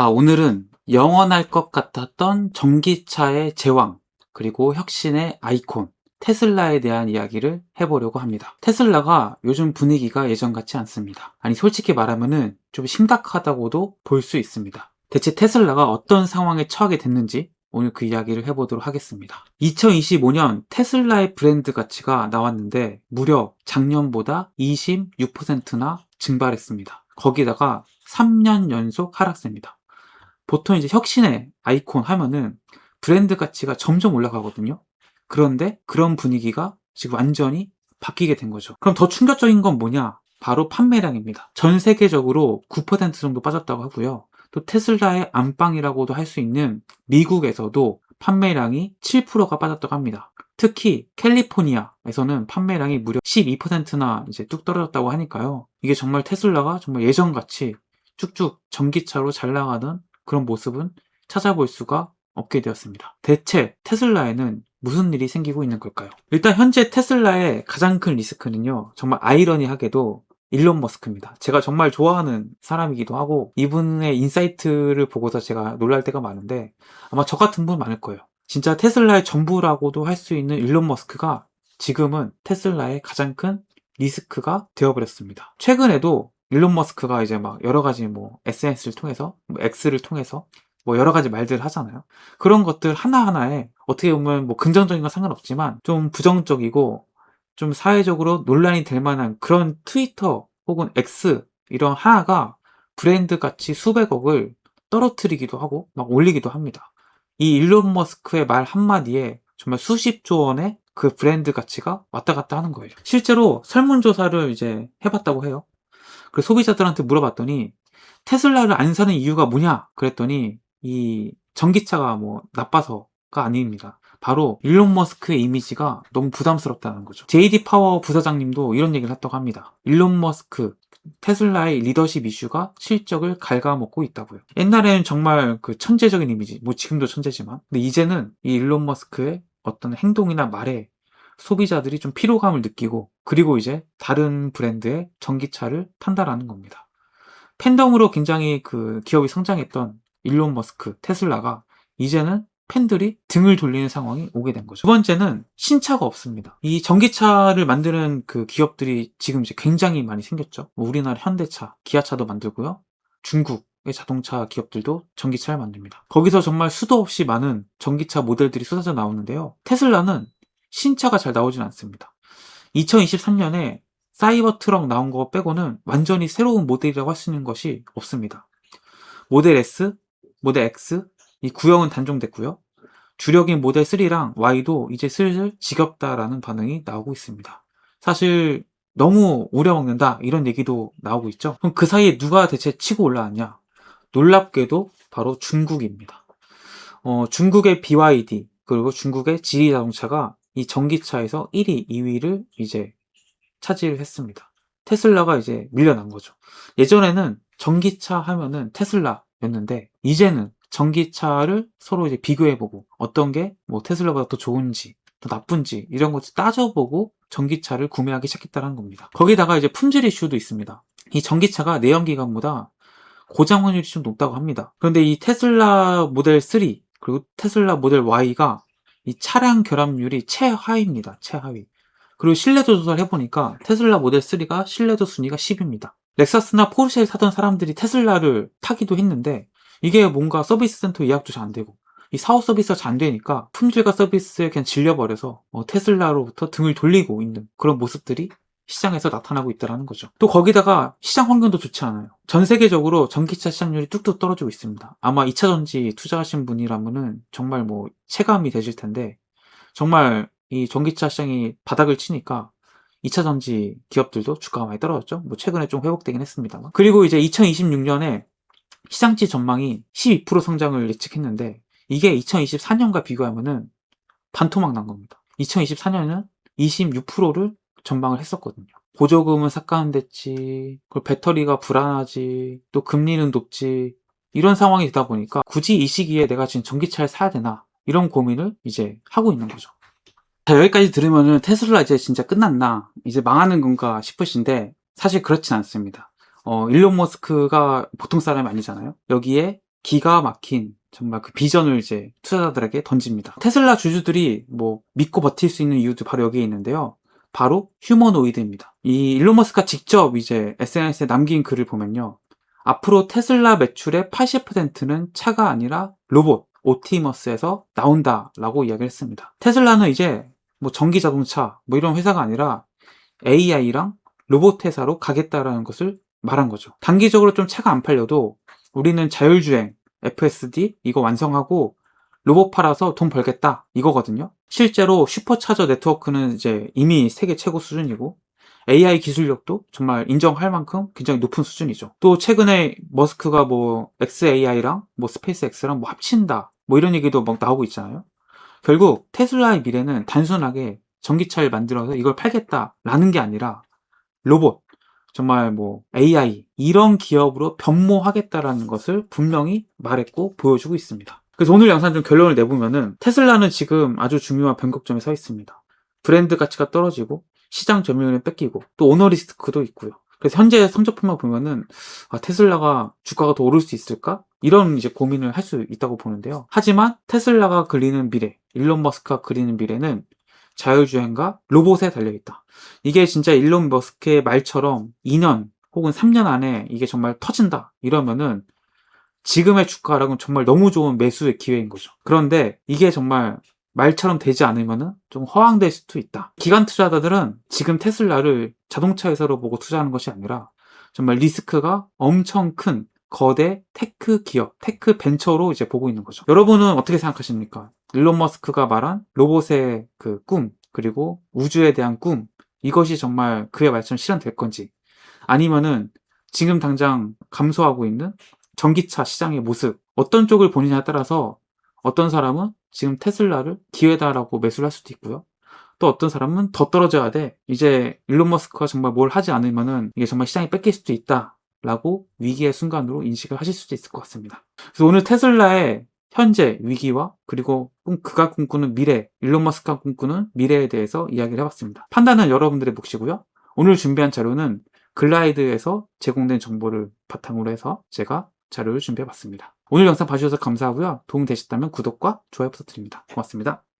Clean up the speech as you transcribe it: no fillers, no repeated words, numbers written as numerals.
오늘은 영원할 것 같았던 전기차의 제왕, 그리고 혁신의 아이콘, 테슬라에 대한 이야기를 해보려고 합니다. 테슬라가 요즘 분위기가 예전 같지 않습니다. 아니, 솔직히 말하면은 좀 심각하다고도 볼 수 있습니다. 대체 테슬라가 어떤 상황에 처하게 됐는지 오늘 그 이야기를 해보도록 하겠습니다. 2025년 테슬라의 브랜드 가치가 나왔는데 무려 작년보다 26%나 증발했습니다. 거기다가 3년 연속 하락세입니다. 보통 이제 혁신의 아이콘 하면은 브랜드 가치가 점점 올라가거든요. 그런데 그런 분위기가 지금 완전히 바뀌게 된 거죠. 그럼 더 충격적인 건 뭐냐? 바로 판매량입니다. 전 세계적으로 9% 정도 빠졌다고 하고요. 또 테슬라의 안방이라고도 할 수 있는 미국에서도 판매량이 7%가 빠졌다고 합니다. 특히 캘리포니아에서는 판매량이 무려 12%나 이제 뚝 떨어졌다고 하니까요. 이게 정말 테슬라가 정말 예전같이 쭉쭉 전기차로 잘 나가는 그런 모습은 찾아볼 수가 없게 되었습니다. 대체 테슬라에는 무슨 일이 생기고 있는 걸까요? 일단 현재 테슬라의 가장 큰 리스크는요, 정말 아이러니하게도 일론 머스크입니다. 제가 정말 좋아하는 사람이기도 하고 이분의 인사이트를 보고서 제가 놀랄 때가 많은데 아마 저 같은 분 많을 거예요. 진짜 테슬라의 전부라고도 할 수 있는 일론 머스크가 지금은 테슬라의 가장 큰 리스크가 되어버렸습니다. 최근에도 일론 머스크가 이제 막 여러 가지 뭐 SNS를 통해서, 뭐 X를 통해서 뭐 여러 가지 말들을 하잖아요. 그런 것들 하나하나에 어떻게 보면 뭐 긍정적인 건 상관없지만 좀 부정적이고 좀 사회적으로 논란이 될 만한 그런 트위터 혹은 X 이런 하나가 브랜드 가치 수백억을 떨어뜨리기도 하고 막 올리기도 합니다. 이 일론 머스크의 말 한마디에 정말 수십조 원의 그 브랜드 가치가 왔다 갔다 하는 거예요. 실제로 설문조사를 이제 해봤다고 해요. 그 소비자들한테 물어봤더니 테슬라를 안 사는 이유가 뭐냐? 그랬더니 이 전기차가 뭐 나빠서가 아닙니다. 바로 일론 머스크의 이미지가 너무 부담스럽다는 거죠. JD 파워 부사장님도 이런 얘기를 했다고 합니다. 일론 머스크, 테슬라의 리더십 이슈가 실적을 갉아먹고 있다고요. 옛날에는 정말 그 천재적인 이미지, 뭐 지금도 천재지만, 근데 이제는 이 일론 머스크의 어떤 행동이나 말에 소비자들이 좀 피로감을 느끼고, 그리고 이제 다른 브랜드의 전기차를 탄다라는 겁니다. 팬덤으로 굉장히 그 기업이 성장했던 일론 머스크, 테슬라가 이제는 팬들이 등을 돌리는 상황이 오게 된 거죠. 두 번째는 신차가 없습니다. 이 전기차를 만드는 그 기업들이 지금 이제 굉장히 많이 생겼죠. 뭐 우리나라 현대차, 기아차도 만들고요. 중국의 자동차 기업들도 전기차를 만듭니다. 거기서 정말 수도 없이 많은 전기차 모델들이 쏟아져 나오는데요. 테슬라는 신차가 잘 나오진 않습니다. 2023년에 사이버 트럭 나온 거 빼고는 완전히 새로운 모델이라고 할 수 있는 것이 없습니다. 모델 S, 모델 X, 이 구형은 단종됐고요. 주력인 모델 3랑 Y도 이제 슬슬 지겹다라는 반응이 나오고 있습니다. 사실 너무 우려먹는다 이런 얘기도 나오고 있죠. 그럼 그 사이에 누가 대체 치고 올라왔냐? 놀랍게도 바로 중국입니다. 중국의 BYD 그리고 중국의 지리자동차가 이 전기차에서 1위, 2위를 이제 차지를 했습니다. 테슬라가 이제 밀려난 거죠. 예전에는 전기차 하면은 테슬라였는데 이제는 전기차를 서로 이제 비교해보고 어떤 게 뭐 테슬라보다 더 좋은지 더 나쁜지 이런 것을 따져보고 전기차를 구매하기 시작했다는 겁니다. 거기다가 이제 품질 이슈도 있습니다. 이 전기차가 내연기관보다 고장 확률이 좀 높다고 합니다. 그런데 이 테슬라 모델 3 그리고 테슬라 모델 Y가 이 차량 결함률이 최하위입니다. 최하위. 그리고 신뢰도 조사를 해보니까 테슬라 모델 3가 신뢰도 순위가 10입니다. 렉사스나 포르쉐를 타던 사람들이 테슬라를 타기도 했는데 이게 뭔가 서비스 센터 예약도 잘 안 되고 이 사후 서비스가 잘 안 되니까 품질과 서비스에 그냥 질려버려서 테슬라로부터 등을 돌리고 있는 그런 모습들이 시장에서 나타나고 있다는 거죠. 또 거기다가 시장 환경도 좋지 않아요. 전 세계적으로 전기차 시장률이 뚝뚝 떨어지고 있습니다. 아마 2차 전지 투자하신 분이라면은 정말 뭐 체감이 되실 텐데 정말 이 전기차 시장이 바닥을 치니까 2차 전지 기업들도 주가가 많이 떨어졌죠. 뭐 최근에 좀 회복되긴 했습니다만. 그리고 이제 2026년에 시장치 전망이 12% 성장을 예측했는데 이게 2024년과 비교하면은 반토막 난 겁니다. 2024년은 26%를 전망을 했었거든요. 보조금은 삭감됐지, 그리고 배터리가 불안하지, 또 금리는 높지, 이런 상황이 되다 보니까 굳이 이 시기에 내가 지금 전기차를 사야 되나, 이런 고민을 이제 하고 있는 거죠. 자, 여기까지 들으면은 테슬라 이제 진짜 끝났나, 이제 망하는 건가 싶으신데, 사실 그렇진 않습니다. 일론 머스크가 보통 사람이 아니잖아요. 여기에 기가 막힌 정말 그 비전을 이제 투자자들에게 던집니다. 테슬라 주주들이 뭐 믿고 버틸 수 있는 이유도 바로 여기에 있는데요. 바로 휴머노이드입니다. 이 일론 머스크가 직접 이제 SNS에 남긴 글을 보면요. 앞으로 테슬라 매출의 80%는 차가 아니라 로봇, 옵티머스에서 나온다라고 이야기를 했습니다. 테슬라는 이제 뭐 전기 자동차 뭐 이런 회사가 아니라 AI랑 로봇 회사로 가겠다라는 것을 말한 거죠. 단기적으로 좀 차가 안 팔려도 우리는 자율주행, FSD 이거 완성하고 로봇 팔아서 돈 벌겠다 이거거든요. 실제로 슈퍼차저 네트워크는 이제 이미 세계 최고 수준이고 AI 기술력도 정말 인정할 만큼 굉장히 높은 수준이죠. 또 최근에 머스크가 뭐 XAI랑 뭐 스페이스X랑 뭐 합친다 뭐 이런 얘기도 막 나오고 있잖아요. 결국 테슬라의 미래는 단순하게 전기차를 만들어서 이걸 팔겠다라는 게 아니라 로봇, 정말 뭐 AI 이런 기업으로 변모하겠다라는 것을 분명히 말했고 보여주고 있습니다. 그래서 오늘 영상 좀 결론을 내보면은 테슬라는 지금 아주 중요한 변곡점에 서 있습니다. 브랜드 가치가 떨어지고 시장 점유율을 뺏기고 또 오너 리스크도 있고요. 그래서 현재 성적표만 보면은 테슬라가 주가가 더 오를 수 있을까? 이런 이제 고민을 할 수 있다고 보는데요. 하지만 테슬라가 그리는 미래, 일론 머스크가 그리는 미래는 자율주행과 로봇에 달려있다. 이게 진짜 일론 머스크의 말처럼 2년 혹은 3년 안에 이게 정말 터진다. 이러면은 지금의 주가랑은 정말 너무 좋은 매수의 기회인 거죠. 그런데 이게 정말 말처럼 되지 않으면은 좀 허황될 수도 있다. 기관 투자자들은 지금 테슬라를 자동차 회사로 보고 투자하는 것이 아니라 정말 리스크가 엄청 큰 거대 테크 기업, 테크 벤처로 이제 보고 있는 거죠. 여러분은 어떻게 생각하십니까? 일론 머스크가 말한 로봇의 그 꿈, 그리고 우주에 대한 꿈, 이것이 정말 그의 말처럼 실현될 건지, 아니면은 지금 당장 감소하고 있는 전기차 시장의 모습, 어떤 쪽을 보느냐에 따라서 어떤 사람은 지금 테슬라를 기회다라고 매수를 할 수도 있고요. 또 어떤 사람은 더 떨어져야 돼. 이제 일론 머스크가 정말 뭘 하지 않으면은 이게 정말 시장이 뺏길 수도 있다. 라고 위기의 순간으로 인식을 하실 수도 있을 것 같습니다. 그래서 오늘 테슬라의 현재 위기와 그리고 그가 꿈꾸는 미래, 일론 머스크가 꿈꾸는 미래에 대해서 이야기를 해봤습니다. 판단은 여러분들의 몫이고요. 오늘 준비한 자료는 글라이드에서 제공된 정보를 바탕으로 해서 제가 자료를 준비해봤습니다. 오늘 영상 봐주셔서 감사하고요. 도움 되셨다면 구독과 좋아요 부탁드립니다. 고맙습니다.